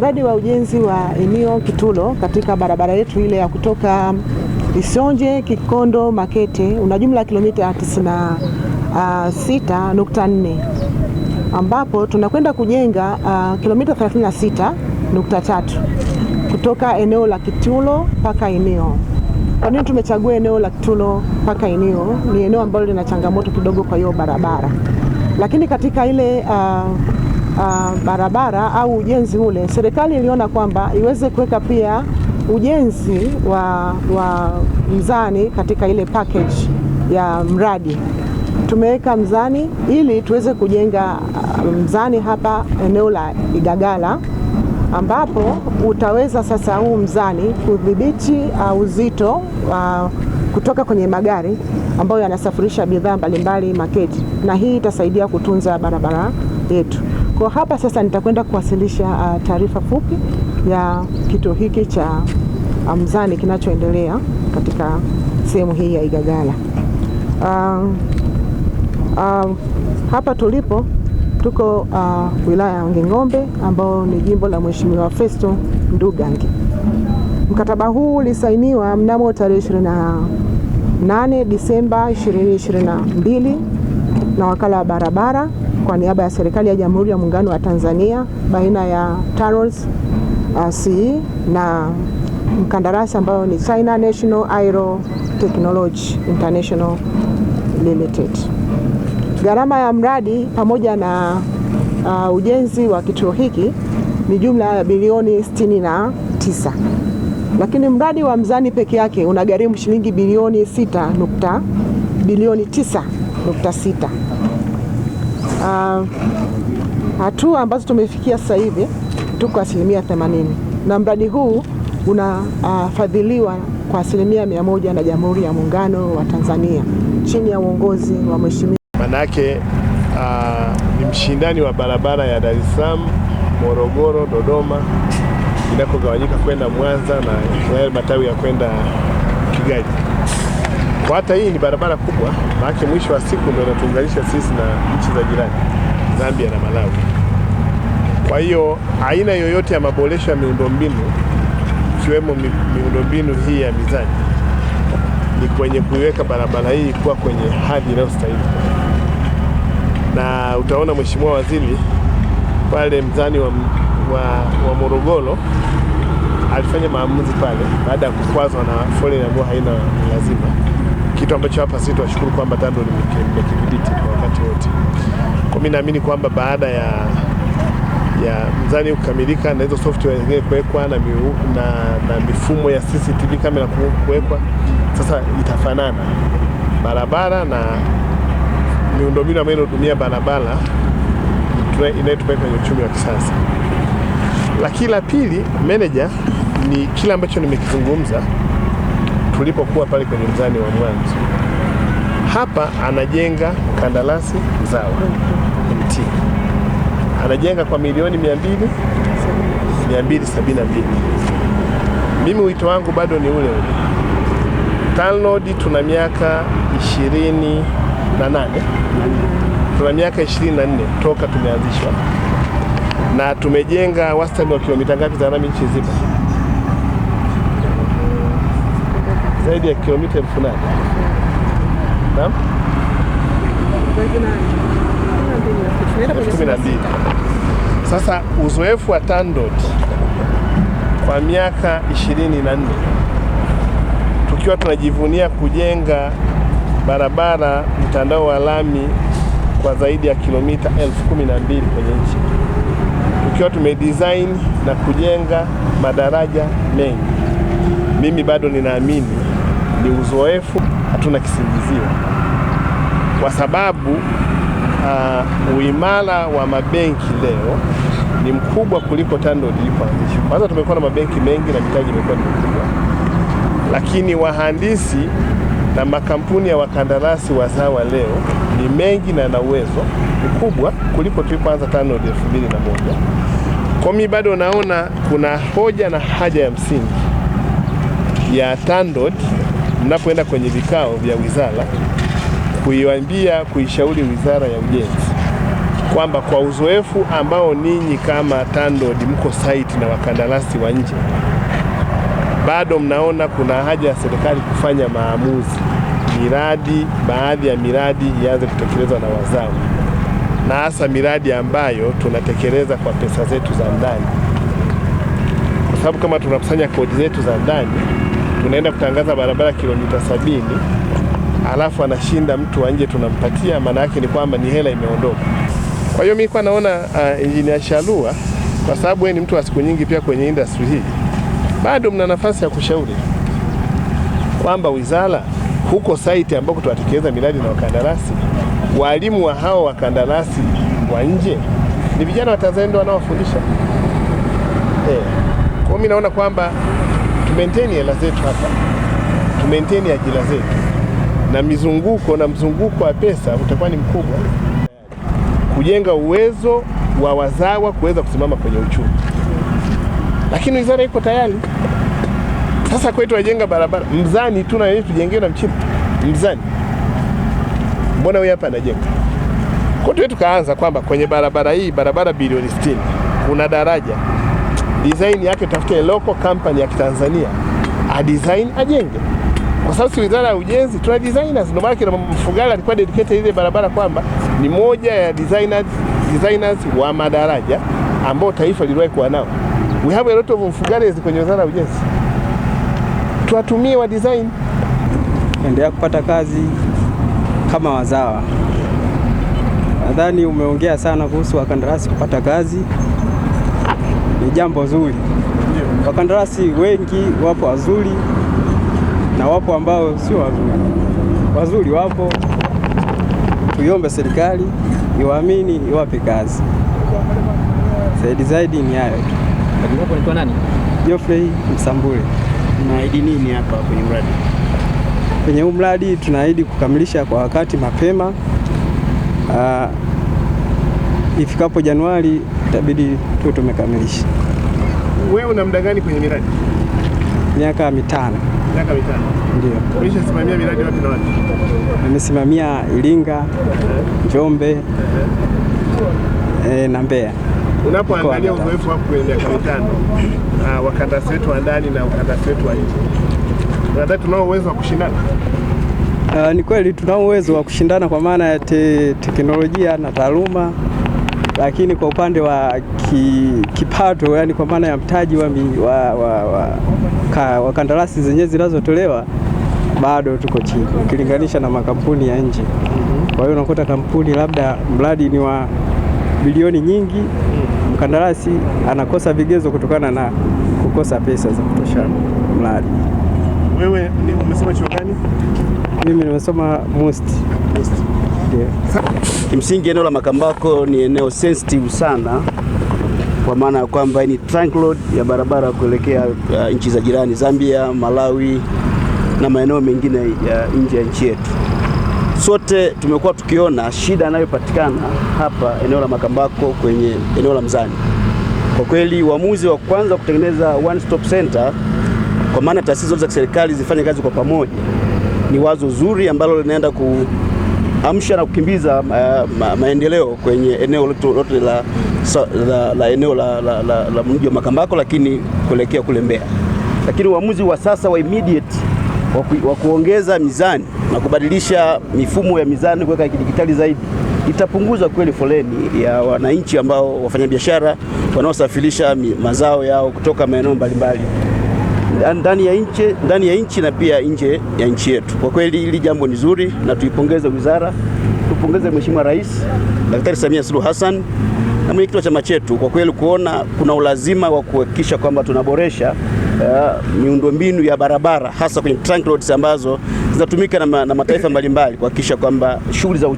Mradi wa ujenzi wa eneo Kitulo katika barabara yetu ile ya kutoka Isonje Kikondo Makete una jumla ya kilomita 96.4 ambapo tunakwenda kujenga kilomita 36.3 kutoka eneo la Kitulo mpaka eneo. Kwa nini tumechagua eneo la Kitulo mpaka eneo? Ni eneo ambalo lina changamoto kidogo kwa hiyo barabara. Lakini katika ile barabara au ujenzi ule, serikali iliona kwamba iweze kuweka pia ujenzi wa mzani katika ile package ya mradi. Tumeweka mzani ili tuweze kujenga mzani hapa eneo la Igagala, ambapo utaweza sasa huu mzani kudhibiti uzito kutoka kwenye magari ambayo yanasafirisha bidhaa mbalimbali Makete, na hii itasaidia kutunza barabara yetu. Kwa hapa sasa nitakwenda kuwasilisha taarifa fupi ya kituo hiki cha mzani kinachoendelea katika sehemu hii ya Igagala. Hapa tulipo tuko wilaya ya Wanging'ombe ambao ni jimbo la Mheshimiwa Festo Ndugangi. Mkataba huu ulisainiwa mnamo tarehe 28 Disemba 2022 na wakala wa barabara kwa niaba ya serikali ya Jamhuri ya Muungano wa Tanzania baina ya TANROADS CE na mkandarasi ambao ni China National Aero Technology International Limited. Gharama ya mradi pamoja na ujenzi wa kituo hiki ni jumla ya bilioni 69. Lakini mradi wa mzani peke yake unagharimu shilingi bilioni 9.6. Hatua ambazo tumefikia sasa hivi tuko 80%, na mradi huu unafadhiliwa kwa 100% na Jamhuri ya Muungano wa Tanzania chini ya uongozi wa Mheshimiwa. Manake ni mshindani wa barabara ya Dar es Salaam, Morogoro, Dodoma inakogawanyika kwenda Mwanza na yale matawi ya kwenda Kigali. Kwa hata hii ni barabara kubwa, maana mwisho wa siku ndio inatuunganisha sisi na nchi za jirani Zambia na Malawi. Kwa hiyo aina yoyote ya maboresho ya miundombinu ikiwemo miundombinu hii ya mizani ni kwenye kuiweka barabara hii kuwa kwenye hadhi inayostahili. Na utaona Mheshimiwa Waziri pale mzani wa Morogoro alifanya maamuzi pale baada ya kukwazwa na foleni ambayo haina lazima, kitu ambacho hapa sisi tunashukuru kwamba TANROADS imekidhibiti kwa wakati wote. Kwa mimi naamini kwamba baada ya mzani kukamilika na hizo software zingine kuwekwa na mifumo ya CCTV kamera kuwekwa, sasa itafanana barabara na miundombinu ambayo inahudumia barabara inayotupeleka kwenye uchumi wa kisasa. Lakini la pili, manager ni kila ambacho nimekizungumza tulipokuwa pale kwenye mzani wa mwanzo. Hapa anajenga kandarasi Zawa MT. Anajenga kwa milioni 272. Mimi wito wangu bado ni ule ule. TANROADS tuna miaka 28. Tuna miaka 24 toka tumeanzishwa. Na tumejenga wastani wa kilomita ngapi za lami nchi nzima? Zaidi ya kilomita 8,000. Naam? 12. Sasa uzoefu wa TANROADS kwa miaka 24 tukiwa tunajivunia kujenga barabara mtandao wa lami kwa zaidi ya kilomita 12,000 kwenye nchi, tukiwa tumedesign na kujenga madaraja mengi, mimi bado ninaamini ni uzoefu, hatuna kisingizio, kwa sababu uimara wa mabenki leo ni mkubwa kuliko TANROADS ilipoanzishwa. Kwanza tumekuwa na mabenki mengi na mitaji imekuwa ni mikubwa, lakini wahandisi na makampuni ya wakandarasi wazawa leo ni mengi na na uwezo mkubwa kuliko tulipoanza TANROADS 2001. Kwa mimi bado naona kuna hoja na haja ya msingi ya TANROADS mnapoenda kwenye vikao vya wizara kuishauri Wizara ya Ujenzi kwamba kwa uzoefu ambao ninyi kama TANROADS mko site na wakandarasi wa nje, bado mnaona kuna haja ya serikali kufanya maamuzi, baadhi ya miradi ianze kutekelezwa na wazawa, na hasa miradi ambayo tunatekeleza kwa pesa zetu za ndani, kwa sababu kama tunakusanya kodi zetu za ndani, tunaenda kutangaza barabara kilomita 70, alafu anashinda mtu wa nje tunampatia, maana yake ni kwamba ni hela imeondoka. Kwa hiyo mimi kwa naona Engineer Shalua, kwa sababu yeye ni mtu wa siku nyingi pia kwenye industry hii, bado mna nafasi ya kushauri kwamba wizara huko site ambako tunatekeleza miradi na wakandarasi, walimu wa hao wakandarasi wa nje ni vijana wa Tanzania wanaofundisha. Kwa mimi naona kwamba tu maintain hela zetu hapa, tu maintain ajira zetu, na mzunguko wa pesa utakuwa ni mkubwa, kujenga uwezo wa wazawa kuweza kusimama kwenye uchumi. Lakini wizara iko tayari. Sasa kwetu wajenga barabara Mzani tu, na yeye tujengee na Mchina Mzani. Mbona wewe hapa anajenga? Kwa hiyo tukaanza kwamba kwenye barabara hii, barabara bilioni 60, kuna daraja design yake, tafute local company ya Kitanzania design ajenge, kwa sababu wizara ya ujenzi tuna designers. Ndio maana kina Mfugala alikuwa dedicated ile barabara kwamba ni moja ya designers wa madaraja ambao taifa liliwahi kuwa nao. We have a lot of Mfugalas kwenye wizara ya ujenzi, tuwatumie wa design. Endelea kupata kazi kama wazawa. Nadhani umeongea sana kuhusu wakandarasi kupata kazi, ni jambo zuri. Wakandarasi wengi wapo wazuri na wapo ambao sio wazuri. Wazuri wapo, tuiombe serikali iwaamini, iwape kazi. Zaidi ni hayo tu. Hapo ni kwa nani? Geoffrey Msambule. Tunaahidi nini hapa kwenye mradi? Kwenye mradi tunaahidi kukamilisha kwa wakati mapema. Ifikapo Januari itabidi tuwe tumekamilisha. Wewe una muda gani kwenye miradi? Miaka 5. Miaka 5. Ndio. Umeshasimamia miradi wapi na wapi? Nimesimamia Iringa, Njombe, na Mbeya. Unapoangalia uzoefu wako kwenye miaka 5, wakandarasi wetu wa ndani na wakandarasi wetu wa nje, unadhani tunao uwezo wa kushindana? Ni kweli tunao uwezo wa kushindana kwa maana ya teknolojia na taaluma, lakini kwa upande wa kipato, yani kwa maana ya mtaji wa kandarasi zenyewe zinazotolewa, bado tuko chini ukilinganisha na makampuni ya nje. Kwa hiyo unakuta kampuni labda mradi ni wa bilioni nyingi, mkandarasi anakosa vigezo kutokana na kukosa pesa za kutosha mradi. Wewe umesoma chuo gani? Mimi nimesoma MUST. Yeah. Kimsingi eneo la Makambako ni eneo sensitive sana, kwa maana ya kwamba ni trunk road ya barabara kuelekea nchi za jirani, Zambia, Malawi na maeneo mengine ya nje ya nchi yetu. Sote tumekuwa tukiona shida inayopatikana hapa eneo la Makambako kwenye eneo la Mzani. Kwa kweli uamuzi wa kwanza kutengeneza one stop center, kwa maana taasisi zote za serikali zifanye kazi kwa pamoja, ni wazo zuri ambalo linaenda kuamsha na kukimbiza maendeleo kwenye eneo lote la eneo la mji wa Makambako, lakini kuelekea kule Mbeya. Lakini uamuzi wa sasa wa immediate wa kuongeza mizani na kubadilisha mifumo ya mizani kuweka kidijitali zaidi, itapunguza kweli foleni ya wananchi ambao wafanyabiashara wanaosafirisha mazao yao kutoka maeneo mbalimbali ndani ya nchi na pia nje ya nchi yetu. Kwa kweli hili jambo ni zuri na tuipongeze wizara, tupongeze Mheshimiwa Rais Daktari Samia Suluhu Hassan na mwenyekiti wa chama chetu kwa kweli kuona kuna ulazima wa kuhakikisha kwamba tunaboresha miundombinu ya barabara, hasa kwenye trunk roads ambazo zinatumika na mataifa mbalimbali, kuhakikisha kwamba shughuli za